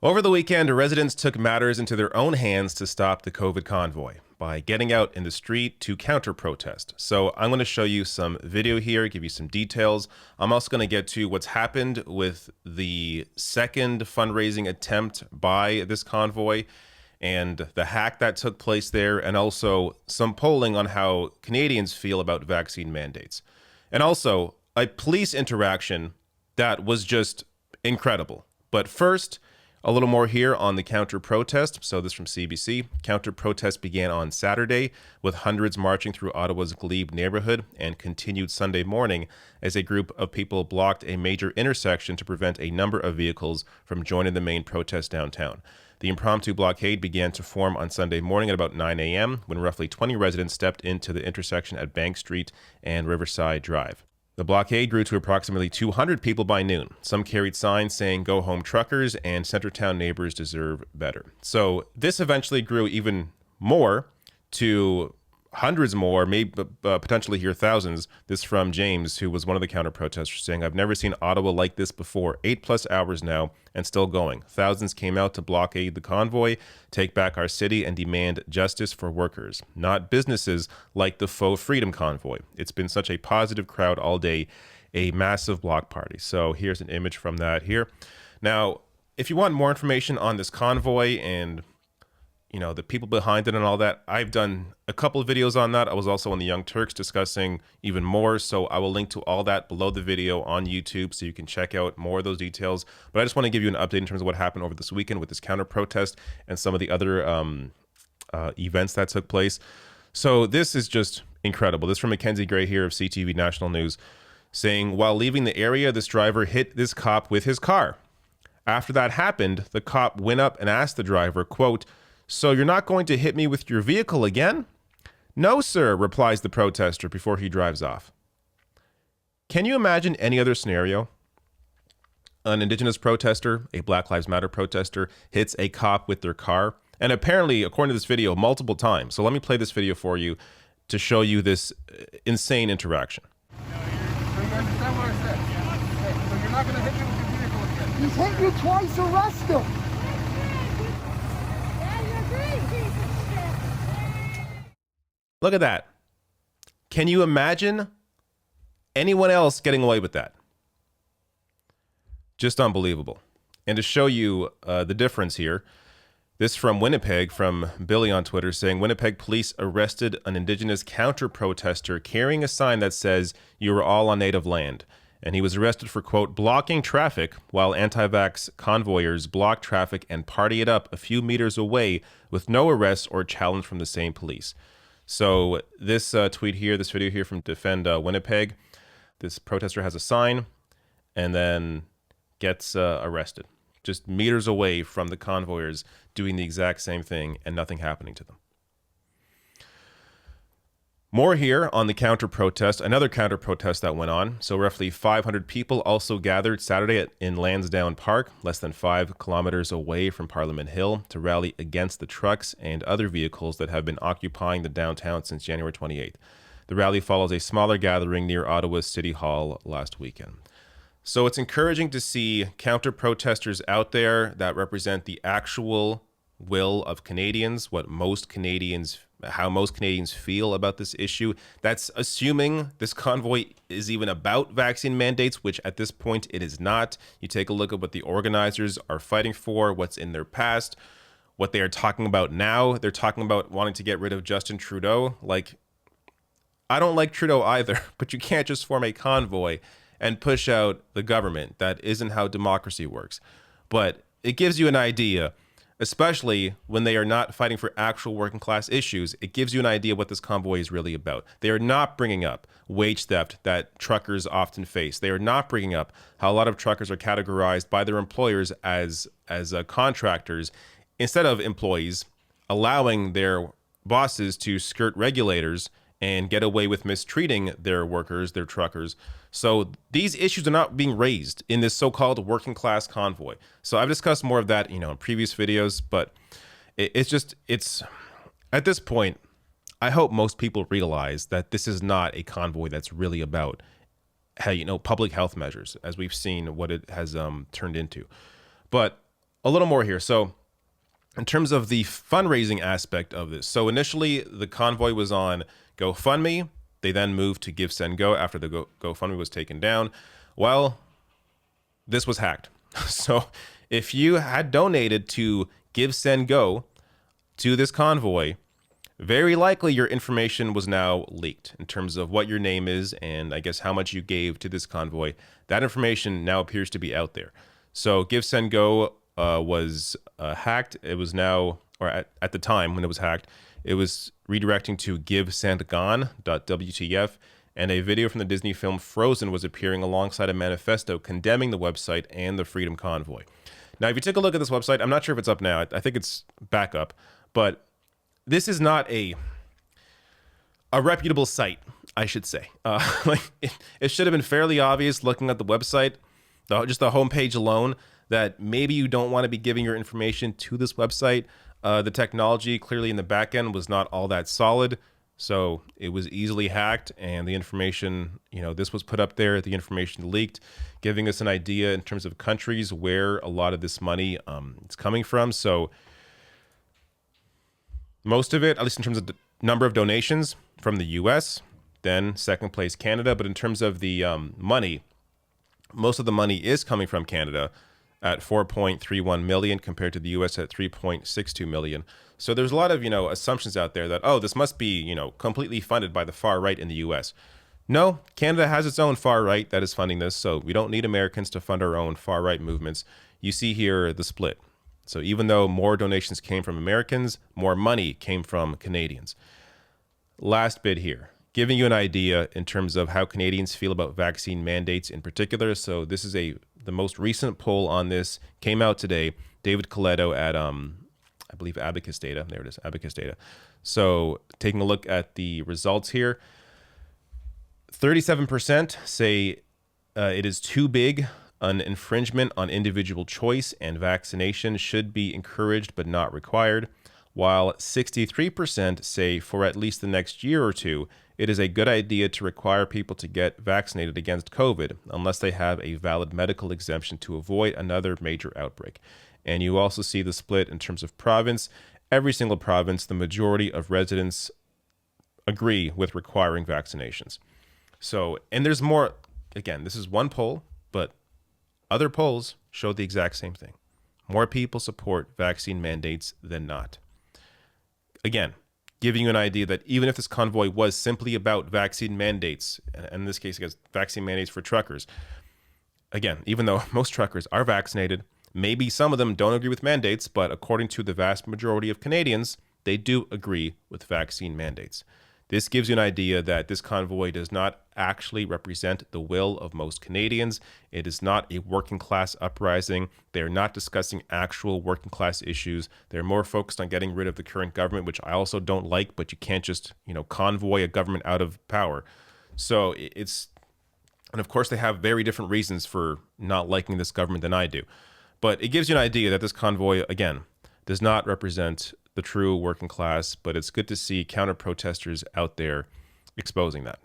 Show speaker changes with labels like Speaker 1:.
Speaker 1: Over the weekend, residents took matters into their own hands to stop the COVID convoy by getting out in the street to counter-protest. So I'm going to show you some video here, give you some details. I'm also going to get to what's happened with the second fundraising attempt by this convoy and the hack that took place there, and also some polling on how Canadians feel about vaccine mandates. And also a police interaction that was just incredible. But first, a little more here on the counter-protest. So this from CBC. Counter-protest began on Saturday with hundreds marching through Ottawa's Glebe neighborhood and continued Sunday morning as a group of people blocked a major intersection to prevent a number of vehicles from joining the main protest downtown. The impromptu blockade began to form on Sunday morning at about 9 a.m. when roughly 20 residents stepped into the intersection at Bank Street and Riverside Drive. The blockade grew to approximately 200 people by noon. Some carried signs saying "Go home truckers" and "Centertown neighbors deserve better." So this eventually grew even more to hundreds more, maybe potentially here thousands. This from James, who was one of the counter-protesters, saying, "I've never seen Ottawa like this before. 8+ hours now and still going. Thousands came out to blockade the convoy, take back our city, and demand justice for workers, not businesses like the faux freedom convoy. It's been such a positive crowd all day, a massive block party." So here's an image from that here. Now, if you want more information on this convoy and the people behind it and all that, I've done a couple of videos on that. I was also on the Young Turks discussing even more. So I will link to all that below the video on YouTube so you can check out more of those details. But I just want to give you an update in terms of what happened over this weekend with this counter-protest and some of the other events that took place. So this is just incredible. This is from Mackenzie Gray here of CTV National News, saying, while leaving the area, this driver hit this cop with his car. After that happened, the cop went up and asked the driver, quote, "So you're not going to hit me with your vehicle again?" "No, sir," replies the protester before he drives off. Can you imagine any other scenario? An Indigenous protester, a Black Lives Matter protester, hits a cop with their car, and apparently, according to this video, multiple times. So let me play this video for you to show you this insane interaction.
Speaker 2: So you understand what I said? Okay, so you're not going to hit me with your vehicle again.
Speaker 3: He's hit you twice, arrest him.
Speaker 1: Look at that. Can you imagine anyone else getting away with that? Just unbelievable. And to show you the difference here, this from Winnipeg, from Billy on Twitter, saying Winnipeg police arrested an Indigenous counter-protester carrying a sign that says "You are all on native land." And he was arrested for, quote, blocking traffic while anti-vax convoyers blocked traffic and party it up a few meters away with no arrests or challenge from the same police. So this tweet here, this video here from Defend Winnipeg, this protester has a sign and then gets arrested just meters away from the convoyers doing the exact same thing and nothing happening to them. More here on the counter-protest, another counter-protest that went on. So roughly 500 people also gathered Saturday in Lansdowne Park, less than 5 kilometers away from Parliament Hill, to rally against the trucks and other vehicles that have been occupying the downtown since January 28th. The rally follows a smaller gathering near Ottawa's City Hall last weekend. So it's encouraging to see counter-protesters out there that represent the actual will of Canadians, how most Canadians feel about this issue. That's assuming this convoy is even about vaccine mandates, which at this point it is not. You take a look at what the organizers are fighting for, what's in their past, what they are talking about now. They're talking about wanting to get rid of Justin Trudeau. Like, I don't like Trudeau either, but you can't just form a convoy and push out the government. That isn't how democracy works. But it gives you an idea, especially when they are not fighting for actual working class issues. It gives you an idea what this convoy is really about. They are not bringing up wage theft that truckers often face. They are not bringing up how a lot of truckers are categorized by their employers as contractors instead of employees, allowing their bosses to skirt regulators and get away with mistreating their workers, their truckers. So these issues are not being raised in this so-called working class convoy. So I've discussed more of that, in previous videos, but it's at this point, I hope most people realize that this is not a convoy that's really about, public health measures, as we've seen what it has turned into. But a little more here. So in terms of the fundraising aspect of this, so initially the convoy was on GoFundMe. They then moved to Give, Send, Go after the GoFundMe was taken down. Well, this was hacked. So if you had donated to Give, Send, Go to this convoy, very likely your information was now leaked in terms of what your name is and I guess how much you gave to this convoy. That information now appears to be out there. So Give, Send, Go was hacked. It was now, or at the time when it was hacked, it was redirecting to givesendgone.wtf, and a video from the Disney film Frozen was appearing alongside a manifesto condemning the website and the Freedom Convoy. Now, if you take a look at this website, I'm not sure if it's up now. I think it's back up, but this is not a reputable site, I should say. Like it should have been fairly obvious looking at the website, just the homepage alone, that maybe you don't want to be giving your information to this website. The technology clearly in the back end was not all that solid, so it was easily hacked, and the information, this was put up there, the information leaked, giving us an idea in terms of countries where a lot of this money is coming from. So most of it, at least in terms of the number of donations, from the US, then second place Canada, but in terms of the money, most of the money is coming from Canada at 4.31 million compared to the US at 3.62 million. So there's a lot of, assumptions out there that, oh, this must be, completely funded by the far right in the US. No, Canada has its own far right that is funding this, so we don't need Americans to fund our own far right movements. You see here the split. So even though more donations came from Americans, more money came from Canadians. Last bit here, giving you an idea in terms of how Canadians feel about vaccine mandates in particular. So this is the most recent poll on this, came out today. David Coletto at, I believe, Abacus Data. There it is, Abacus Data. So taking a look at the results here, 37% say it is too big an infringement on individual choice and vaccination should be encouraged but not required, while 63% say for at least the next year or two, it is a good idea to require people to get vaccinated against COVID unless they have a valid medical exemption to avoid another major outbreak. And you also see the split in terms of province. Every single province, the majority of residents agree with requiring vaccinations. So, and there's more, again, this is one poll, but other polls show the exact same thing. More people support vaccine mandates than not. Again, giving you an idea that even if this convoy was simply about vaccine mandates, and in this case, against vaccine mandates for truckers, again, even though most truckers are vaccinated, maybe some of them don't agree with mandates, but according to the vast majority of Canadians, they do agree with vaccine mandates. This gives you an idea that this convoy does not actually represent the will of most Canadians. It is not a working class uprising. They're not discussing actual working class issues. They're more focused on getting rid of the current government, which I also don't like, but you can't just, convoy a government out of power. So and of course they have very different reasons for not liking this government than I do. But it gives you an idea that this convoy, again, does not represent the true working class, but it's good to see counter protesters out there exposing that.